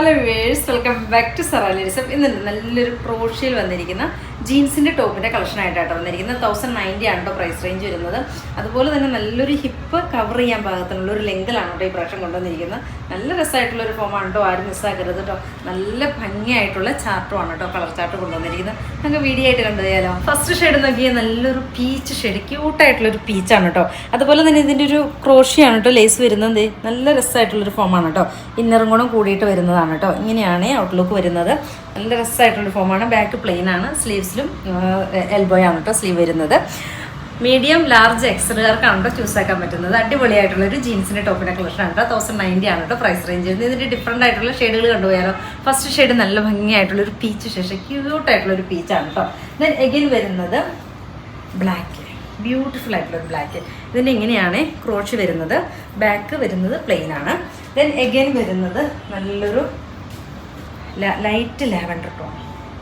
Hello viewers, welcome back to സറാലിസം. ഇന്ന് നല്ലൊരു ക്രോഷ്യയിൽ വന്നിരിക്കുന്ന ജീൻസിൻ്റെ ടോപ്പിൻ്റെ കളക്ഷനായിട്ടാണ് വന്നിരിക്കുന്നത്. 1090 ആണ് കേട്ടോ പ്രൈസ് റേഞ്ച് വരുന്നത്. അതുപോലെ തന്നെ നല്ലൊരു ഹിപ്പ് കവർ ചെയ്യാൻ പാകത്തിനുള്ള ഒരു ലെങ്കിലാണ് കേട്ടോ ഈ പ്രാവശ്യം കൊണ്ടുവന്നിരിക്കുന്നത്. നല്ല രസമായിട്ടുള്ളൊരു ഫോമാണ് കേട്ടോ, ആരും മിസ്സാക്കരുത് കേട്ടോ. നല്ല ഭംഗിയായിട്ടുള്ള ചാർട്ടുമാണ് കേട്ടോ, കളർ ചാർട്ട് കൊണ്ടുവന്നിരിക്കുന്നത്. നമുക്ക് വീഡിയോ ആയിട്ട് കണ്ടുപോയാലോ. ഫസ്റ്റ് ഷെയ്ഡ് നോക്കിയാൽ നല്ലൊരു പീച്ച് ഷെയ്ഡ്, ക്യൂട്ടായിട്ടുള്ളൊരു പീച്ചാണ് കേട്ടോ. അതുപോലെ തന്നെ ഇതിൻ്റെ ഒരു ക്രോഷ്യയാണ് കേട്ടോ ലേസ് വരുന്നത്. നല്ല രസമായിട്ടുള്ളൊരു ഫോമാണ് കേട്ടോ, ഇന്നറും കൂടെ കൂടിയിട്ട് വരുന്നതാണ് കേട്ടോ. ഇങ്ങനെയാണ് ഔട്ട്ലുക്ക് വരുന്നത്. നല്ല രസമായിട്ടുള്ളൊരു ഫോമാണ്. ബാക്ക് പ്ലെയിൻ ആണ്, സ്ലീവ്സിലും എൽബോയാണ് കേട്ടോ സ്ലീവ് വരുന്നത്. മീഡിയം ലാർജ് എക്സലുകാർക്കാണ് കേട്ടോ ചൂസ് ആക്കാൻ പറ്റുന്നത്. അടിപൊളിയായിട്ടുള്ളൊരു ജീൻസിൻ്റെ ടോപ്പിൻ്റെ കളക്ഷനാണ് കേട്ടോ. 1090 ആണ് കേട്ടോ പ്രൈസ് റേഞ്ച് വരുന്നത്. ഇതിൻ്റെ ഡിഫറെൻ്റ് ആയിട്ടുള്ള ഷെയ്ഡുകൾ കണ്ടുപോയാലോ. ഫസ്റ്റ് ഷെയ്ഡ് നല്ല ഭംഗിയായിട്ടുള്ളൊരു പീച്ച് ശേഷം ക്യൂട്ടായിട്ടുള്ളൊരു പീച്ചാണ് കേട്ടോ. ദെൻ എഗെയിൻ വരുന്നത് ബ്ലാക്ക്, ബ്യൂട്ടിഫുൾ ആയിട്ടുള്ളൊരു ബ്ലാക്ക്. ഇതിൻ്റെ ഇങ്ങനെയാണ് ക്രോച്ച് വരുന്നത്. ബാക്ക് വരുന്നത് പ്ലെയിൻ ആണ്. ദെൻ എഗെയിൻ വരുന്നത് നല്ലൊരു ലൈറ്റ് ലാവൻഡർ ടോൺ,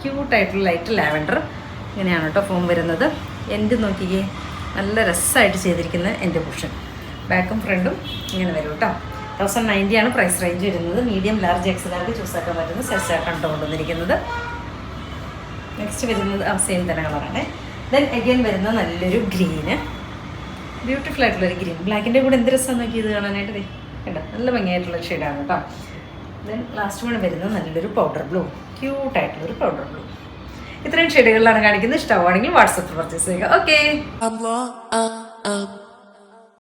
ക്യൂട്ടായിട്ടുള്ള ലൈറ്റ് ലാവൻഡർ. ഇങ്ങനെയാണ് കേട്ടോ ഫോം വരുന്നത്. എൻഡ് നോക്കിക്കേ, നല്ല രസമായിട്ട് ചെയ്തിരിക്കുന്ന എൻ്റെ പോർഷൻ. ബാക്കും ഫ്രണ്ടും ഇങ്ങനെ വരും കേട്ടോ. 1090 ആണ് പ്രൈസ് റേഞ്ച് വരുന്നത്. മീഡിയം ലാർജ് എക്സലാർക്ക് ചൂസ് ആക്കാൻ പറ്റുന്ന സെറ്റാണ് കേട്ടോ കൊണ്ടുവന്നിരിക്കുന്നത്. നെക്സ്റ്റ് വരുന്നത് സെയിം തന്നെ കളറാണ്. ദെൻ എഗെയിൻ വരുന്ന നല്ലൊരു ഗ്രീന്, ബ്യൂട്ടിഫുൾ ആയിട്ടുള്ളൊരു ഗ്രീൻ. ബ്ലാക്കിൻ്റെ കൂടെ എന്ത് രസമാണ് നോക്കി ഇത് കാണാനായിട്ട്. കേട്ടോ നല്ല ഭംഗിയായിട്ടുള്ള ഷെയ്ഡാണ് കേട്ടോ. ദെൻ ലാസ്റ്റ് വൺ വരുന്നത് നല്ലൊരു പൗഡർ ബ്ലൂ, ക്യൂട്ടായിട്ടുള്ളൊരു പൗഡർ ബ്ലൂ. ഇത്രയും ഷെയ്ഡുകളിലാണ് കാണിക്കുന്നത്. ഇഷ്ടമാണെങ്കിൽ വാട്സപ്പിൽ പർച്ചേസ് ചെയ്യുക. ഓക്കെ.